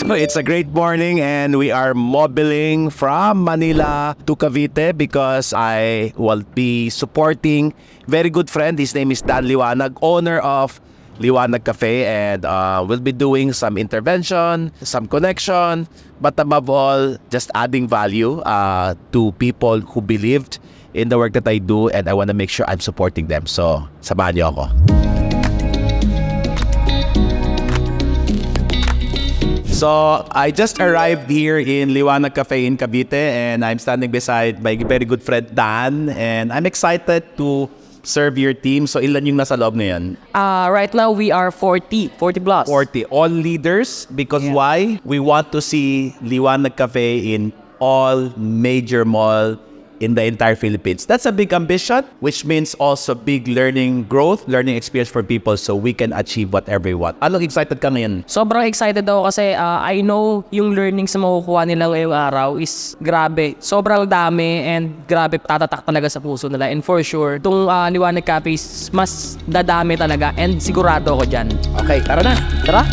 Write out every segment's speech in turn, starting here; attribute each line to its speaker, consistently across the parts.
Speaker 1: So it's a great morning and we are mobiling from Manila to Cavite because I will be supporting very good friend. His name is Dan Liwanag, owner of Liwanag Cafe, and we'll be doing some intervention, some connection, but above all, just adding value to people who believed in the work that I do, and I want to make sure I'm supporting them. So, samahan niyo ako. So, I just arrived here in Liwanag Cafe in Cavite, and I'm standing beside my very good friend Dan, and I'm excited to serve your team. So, ilan yung nasa loob ngayon?
Speaker 2: Right now, we are 40 plus.
Speaker 1: 40. All leaders, because why? We want to see Liwanag Cafe in all major mall in the entire Philippines. That's a big ambition, which means also big learning growth, learning experience for people so we can achieve whatever we want. Anong excited ka ngayon?
Speaker 2: Sobrang excited ako kasi I know yung learnings na makukuha nila ngayong araw is grabe. Sobrang dami and grabe tatatak talaga sa puso nila. And for sure, itong Liwanag Cafe is mas dadami talaga and sigurado ako dyan.
Speaker 1: Okay, tara na.
Speaker 2: Tara!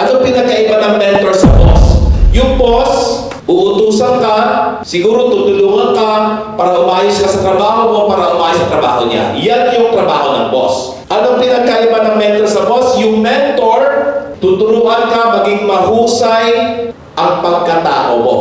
Speaker 3: Ano pinakaiba ng mentor sa boss? Yung boss, uutusan ka, siguro tutulungan ka para umayos ka sa trabaho mo, para umayos sa trabaho niya. Yan yung trabaho ng boss. Anong pinagkaiba ng mentor sa boss? Yung mentor, tuturuan ka maging mahusay ang pagkatao mo.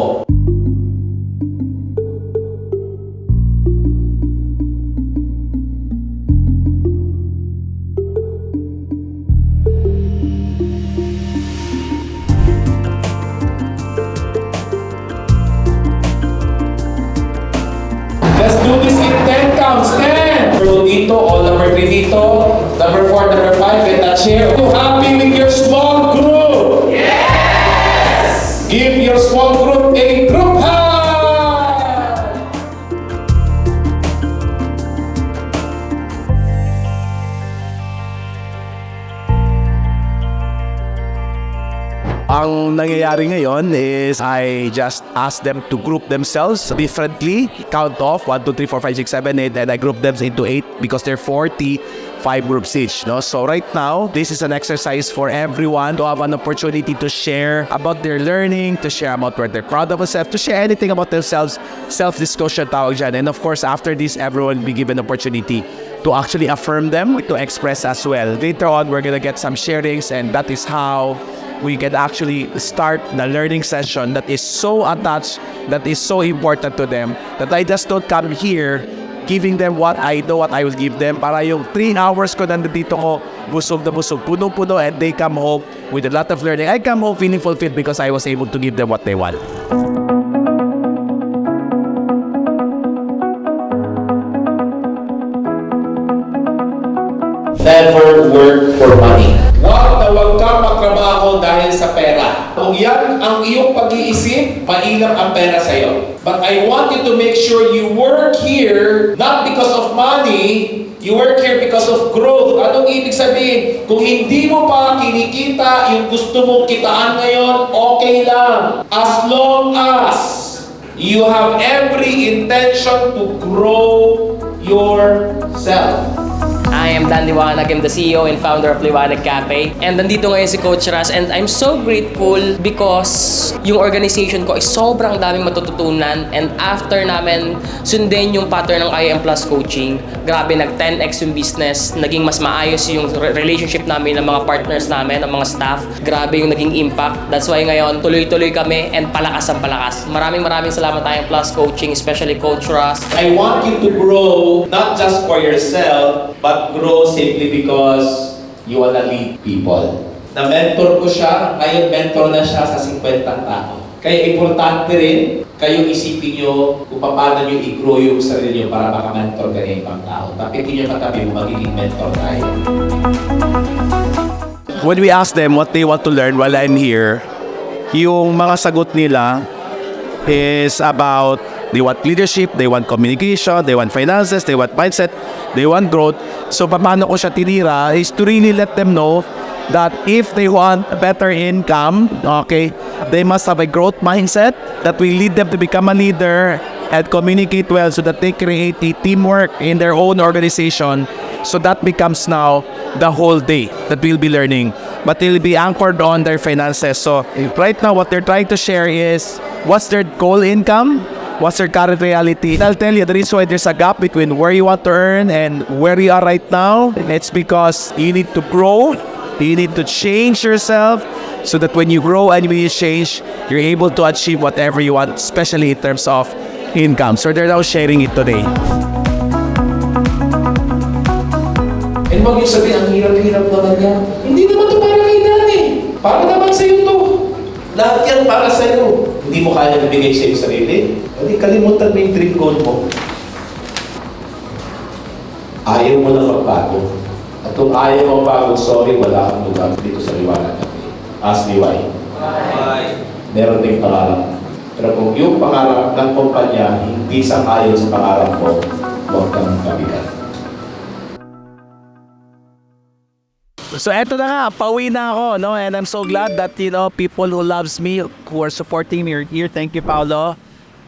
Speaker 3: Let's do this in 10 counts. 10! Number 2 dito, all number 3 dito. Number 4, number 5, get that chair. Are you happy with your small group? Yes! Give your small group a group hug!
Speaker 1: Ang nangyayari ngayon is I just ask them to group themselves differently. Count off 1, 2, 3, 4, 5, 6, 7, 8, and I group them into 8 because they're 45 groups each. No? So right now, this is an exercise for everyone to have an opportunity to share about their learning, to share about what they're proud of themselves, to share anything about themselves. Self-discussion tawag dyan. And of course, after this, everyone will be given opportunity to actually affirm them, to express as well. Later on, we're gonna get some sharings, and that is how we can actually start the learning session that is so attached, that is so important to them, that I just don't come here giving them what I know, what I will give them. Para yung 3 hours ko nandito ko, busog na busog, puno-puno, and they come home with a lot of learning. I come home feeling fulfilled because I was able to give them what they want.
Speaker 3: Never work for money. Huwag na huwag ka magtrabaho dahil sa pera. Kung yan ang iyong pag-iisip, mainam ang pera sa'yo. But I want you to make sure you work here not because of money, you work here because of growth. Anong ibig sabihin? Kung hindi mo pa kinikita yung gusto mong kitaan ngayon, okay lang. As long as you have every intention to grow yourself.
Speaker 2: I am Dan Liwanag. I'm the CEO and founder of Liwanag Cafe. And nandito ngayon si Coach Russ, and I'm so grateful because yung organization ko is sobrang daming matututunan, and after namin sundin yung pattern ng IM Plus coaching, grabe nag-10x yung business, naging mas maayos yung relationship namin ng mga partners namin, ng mga staff. Grabe yung naging impact. That's why ngayon tuloy-tuloy kami and palakas ang palakas. Maraming salamat IM Plus coaching, especially Coach Russ.
Speaker 3: I want you to grow not just for yourself, but grow simply because you wanna lead people. Na-mentor ko siya, ngayon mentor na siya sa 50 tao. Kaya importante rin, kayo isipin nyo kung paano nyo i-grow yung sarili nyo para maka-mentor ka ng ibang tao. Tapitin nyo katabi mo, magiging mentor tayo.
Speaker 1: When we ask them what they want to learn while I'm here, yung mga sagot nila is about they want leadership, they want communication, they want finances, they want mindset, they want growth. So paano ko siya tinira is to really let them know that if they want a better income, okay, they must have a growth mindset that will lead them to become a leader and communicate well so that they create a teamwork in their own organization. So that becomes now the whole day that we'll be learning but they'll be anchored on their finances. So right now, what they're trying to share is what's their goal income, what's their current reality. I'll tell you the reason why there's a gap between where you want to earn and where you are right now. It's because you need to grow, you need to change yourself so that when you grow and when you change, you're able to achieve whatever you want, especially in terms of income. So they're now sharing it today.
Speaker 3: And wag yung sabihin, ang hirap-hirap naman yan. Hindi naman ito para kay Dani. Para naman sa'yo ito. Lahat yan para sa'yo. Hindi mo kaya nabigay sa'yo sarili. Hindi kalimutan mo yung dream goal mo. Ayaw mo lang magbago. At kung ayaw mo magbago, sorry, wala kang lugar dito sa liwanag. Ask me why. Why? Meron ding pangarap. Pero kung yung pangarap ng kumpanya hindi sang-ayon sa pangarap mo, huwag kang mabigat.
Speaker 1: So eto na nga, pauwi na ako, no? And I'm so glad that, people who loves me, who are supporting me are here. Thank you, Paolo.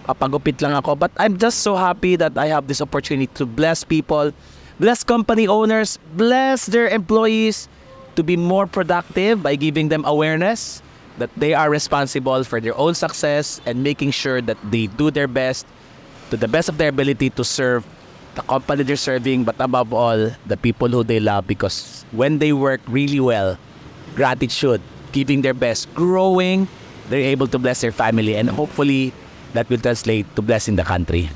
Speaker 1: Pagupit lang ako. But I'm just so happy that I have this opportunity to bless people, bless company owners, bless their employees to be more productive by giving them awareness that they are responsible for their own success and making sure that they do their best to the best of their ability to serve the company they're serving, but above all, the people who they love, because when they work really well, gratitude, giving their best, growing, they're able to bless their family, and hopefully that will translate to blessing the country.